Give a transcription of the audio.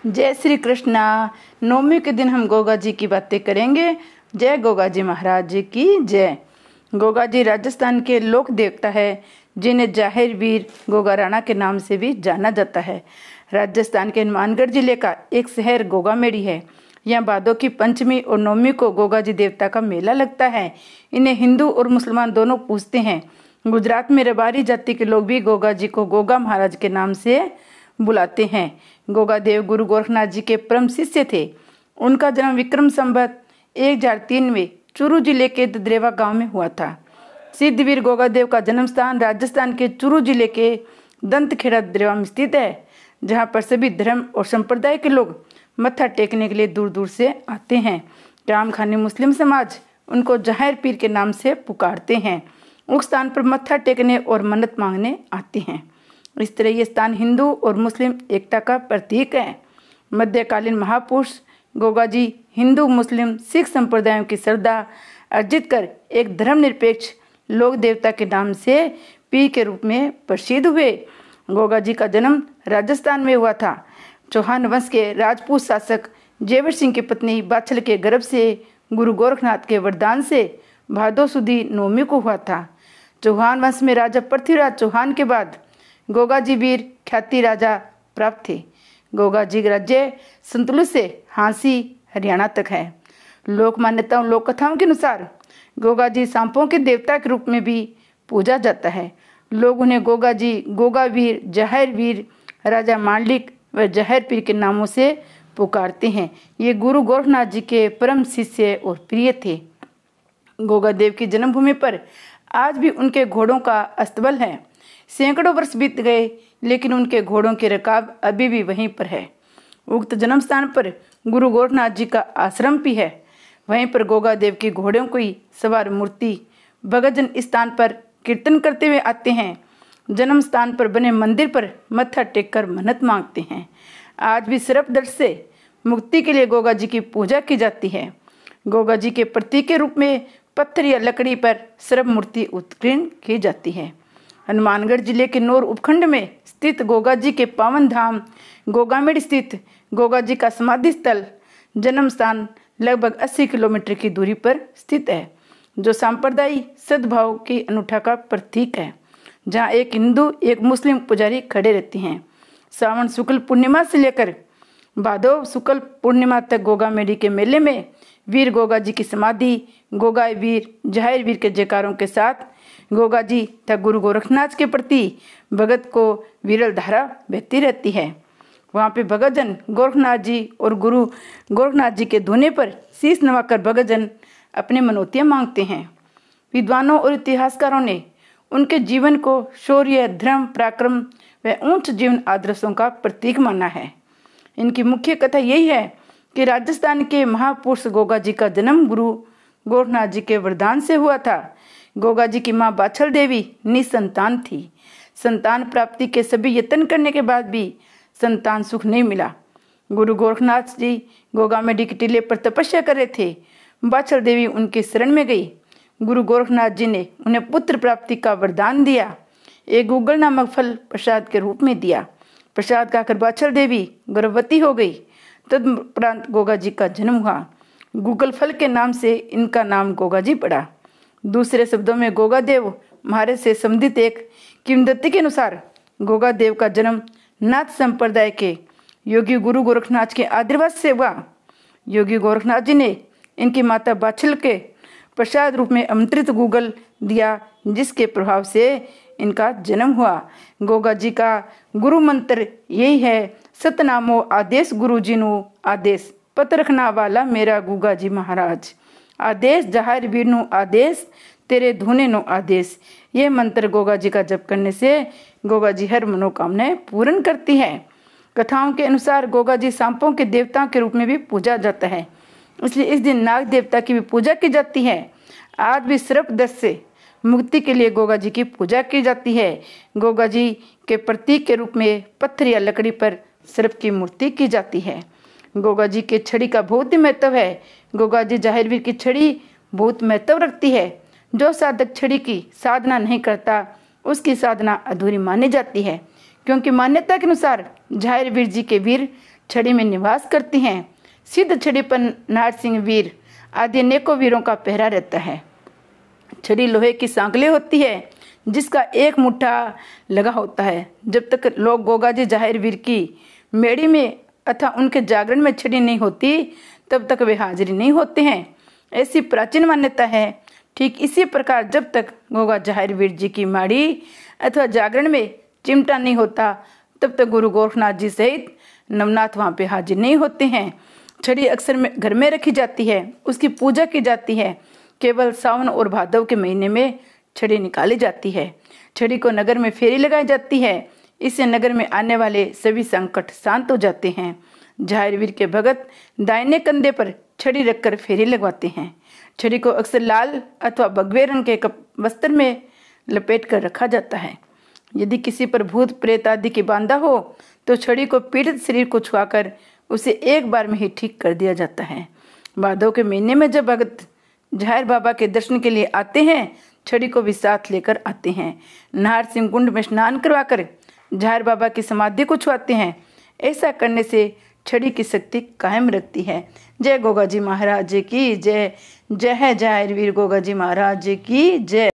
जय श्री कृष्णा। नवमी के दिन हम गोगा जी की बातें करेंगे। जय गोगा जी महाराज जी की जय। गोगा जी राजस्थान के लोक देवता है, जिन्हें जाहिर वीर गोगा राणा के नाम से भी जाना जाता है। राजस्थान के हनुमानगढ़ जिले का एक शहर गोगामेड़ी है। यहाँ भादों की पंचमी और नवमी को गोगा जी देवता का मेला लगता है। इन्हें हिंदू और मुसलमान दोनों पूजते हैं। गुजरात में रबारी जाति के लोग भी गोगा जी को गोगा महाराज के नाम से बुलाते हैं। गोगा देव गुरु गोरखनाथ जी के परम शिष्य थे। उनका जन्म विक्रम संवत 1003 में चूरू जिले के ददरेवा गांव में हुआ था। सिद्धवीर गोगा देव का जन्म स्थान राजस्थान के चूरू जिले के दंतखेड़ा ददरेवा में स्थित है, जहां पर सभी धर्म और संप्रदाय के लोग मत्था टेकने के लिए दूर दूर से आते हैं। रामखानी मुस्लिम समाज उनको जाहिर पीर के नाम से पुकारते हैं। उस स्थान पर मत्था टेकने और मन्नत मांगने आते हैं। इस तरह ये स्थान हिंदू और मुस्लिम एकता का प्रतीक है। मध्यकालीन महापुरुष गोगा जी हिंदू मुस्लिम सिख संप्रदायों की श्रद्धा अर्जित कर एक धर्मनिरपेक्ष लोक देवता के नाम से पीर के रूप में प्रसिद्ध हुए। गोगा जी का जन्म राजस्थान में हुआ था। चौहान वंश के राजपूत शासक जेवर सिंह की पत्नी बाछल के गर्भ से गुरु गोरखनाथ के वरदान से भादो सुदी नवमी को हुआ था। चौहान वंश में राजा पृथ्वीराज चौहान के बाद गोगा जी वीर ख्याति राजा प्राप्त थे। गोगा जी राज्य संतुलित से हांसी हरियाणा तक है। लोक मान्यताओं लोक कथाओं के अनुसार गोगा जी सांपों के देवता के रूप में भी पूजा जाता है। लोग उन्हें गोगा जी, गोगा वीर, जाहिर वीर, राजा मांडलिक व जाहिर पीर के नामों से पुकारते हैं। ये गुरु गोरखनाथ जी के परम शिष्य और प्रिय थे। गोगा देव की जन्मभूमि पर आज भी उनके घोड़ों का अस्तबल है। सैकड़ों वर्ष बीत गए, लेकिन उनके घोड़ों के रकाब अभी भी वहीं पर है। उक्त जन्म स्थान पर गुरु गोरखनाथ जी का आश्रम भी है। वहीं पर गोगा देव की घोड़ों की सवार मूर्ति भगतजन स्थान पर कीर्तन करते हुए आते हैं। जन्म स्थान पर बने मंदिर पर मत्था टेककर मन्नत मांगते हैं। आज भी सर्प दर्द से मुक्ति के लिए गोगा जी की पूजा की जाती है। गोगा जी के प्रतीक के रूप में पत्थर या लकड़ी पर सर्प मूर्ति उत्कीर्ण की जाती है। हनुमानगढ़ जिले के नौर उपखंड में स्थित गोगा जी के पावन धाम गोगामेड़ स्थित गोगा जी का समाधि स्थल जन्म स्थान लगभग 80 किलोमीटर की दूरी पर स्थित है, जो सांप्रदायिक सद्भाव की अनूठा का प्रतीक है। जहां एक हिंदू एक मुस्लिम पुजारी खड़े रहते हैं। सावन शुक्ल पूर्णिमा से लेकर भादव शुक्ल पूर्णिमा तक गोगामेड़ी के मेले में वीर गोगा जी की समाधि गोगा वीर जाहिर वीर के जयकारों के साथ गोगा जी तथा गुरु गोरखनाथ के प्रति भगत को विरल धारा बहती रहती है। वहाँ पे भगतजन गोरखनाथ जी और गुरु गोरखनाथ जी के धुने पर शीश नवाकर भगतजन अपने मनौतियाँ मांगते हैं। विद्वानों और इतिहासकारों ने उनके जीवन को शौर्य, धर्म, पराक्रम व ऊंच जीवन आदर्शों का प्रतीक माना है। इनकी मुख्य कथा यही है कि राजस्थान के महापुरुष गोगा जी का जन्म गुरु गोरखनाथ जी के वरदान से हुआ था। गोगा जी की मां बाछल देवी निसंतान थी। संतान प्राप्ति के सभी यत्न करने के बाद भी संतान सुख नहीं मिला। गुरु गोरखनाथ जी गोगामेड़ी के टीले पर तपस्या कर रहे थे। बाछल देवी उनके शरण में गई। गुरु गोरखनाथ जी ने उन्हें पुत्र प्राप्ति का वरदान दिया। एक गूगल नामक फल प्रसाद के रूप में दिया। प्रसाद खाकर बाछल देवी गर्भवती हो गई। तदुपरांत गोगा जी का जन्म हुआ। गूगल फल के नाम से इनका नाम गोगा जी पड़ा। दूसरे शब्दों में गोगा देव महाराज से संबंधित एक किंवदंती के अनुसार गोगा देव का जन्म नाथ संप्रदाय के योगी गुरु गोरखनाथ के आशीर्वाद से हुआ। योगी गोरखनाथ जी ने इनकी माता बाछल के प्रसाद रूप में आमंत्रित गूगल दिया, जिसके प्रभाव से इनका जन्म हुआ। गोगा जी का गुरु मंत्र यही है, सतनामो आदेश गुरु जी नु आदेश, पत रखना वाला मेरा गोगा जी महाराज, आदेश जाहिर वीर नु आदेश, तेरे धुने नो आदेश। ये मंत्र गोगा जी का जप करने से गोगा जी हर मनोकामनाएं पूर्ण करती है। कथाओं के अनुसार गोगा जी सांपों के देवताओं के रूप में भी पूजा जाता है, इसलिए इस दिन नाग देवता की भी पूजा की जाती है। आज भी सर्प दस्त से मुक्ति के लिए गोगा जी की पूजा की जाती है। गोगा जी के प्रतीक के रूप में पत्थर या लकड़ी पर सर्प की मूर्ति की जाती है। गोगा जी के छड़ी का बहुत ही महत्व है। गोगा जी जाहिर वीर की छड़ी बहुत महत्व रखती है। जो साधक छड़ी की साधना नहीं करता, उसकी साधना अधूरी मानी जाती है, क्योंकि मान्यता के अनुसार जाहिर वीर जी के वीर छड़ी में निवास करती हैं। सिद्ध छड़ी पर नारसिंह वीर आदि अनेकों वीरों का पहरा रहता है। छड़ी लोहे की सांकले होती है जिसका एक मुट्ठा लगा होता है। जब तक लोग गोगाजी जाहिर वीर की मेड़ी में अथवा उनके जागरण में छड़ी नहीं होती तब तक वे हाजिरी नहीं होते हैं, ऐसी प्राचीन मान्यता है। ठीक इसी प्रकार जब तक गोगा जाहिर वीर जी की माड़ी अथवा जागरण में चिमटा नहीं होता तब तक गुरु गोरखनाथ जी सहित नवनाथ वहाँ पे हाजिर नहीं होते हैं। छड़ी अक्सर घर में रखी जाती है, उसकी पूजा की जाती है। केवल सावन और भादव के महीने में छड़ी निकाली जाती है। छड़ी को नगर में फेरी लगाई जाती है, इससे नगर में आने वाले सभी संकट शांत हो जाते हैं। जाहिर वीर के भगत दाहिने कंधे पर छड़ी रखकर फेरी लगवाते हैं। छड़ी को अक्सर लाल अथवा भगवे रंग के वस्त्र में लपेट कर रखा जाता है। यदि किसी पर भूत प्रेत आदि की बांधा हो तो छड़ी को पीड़ित शरीर को छुआकर उसे एक बार में ही ठीक कर दिया जाता है। भादव के महीने में जब भगत जाहिर बाबा के दर्शन के लिए आते हैं, छड़ी को भी साथ लेकर आते हैं। नाहर सिंह कुंड में स्नान करवाकर जाहिर बाबा की समाधि को छुआते हैं। ऐसा करने से छड़ी की शक्ति कायम रखती है। जय गोगाजी महाराज की जय। जय है जाहिर वीर गोगाजी महाराज की जय।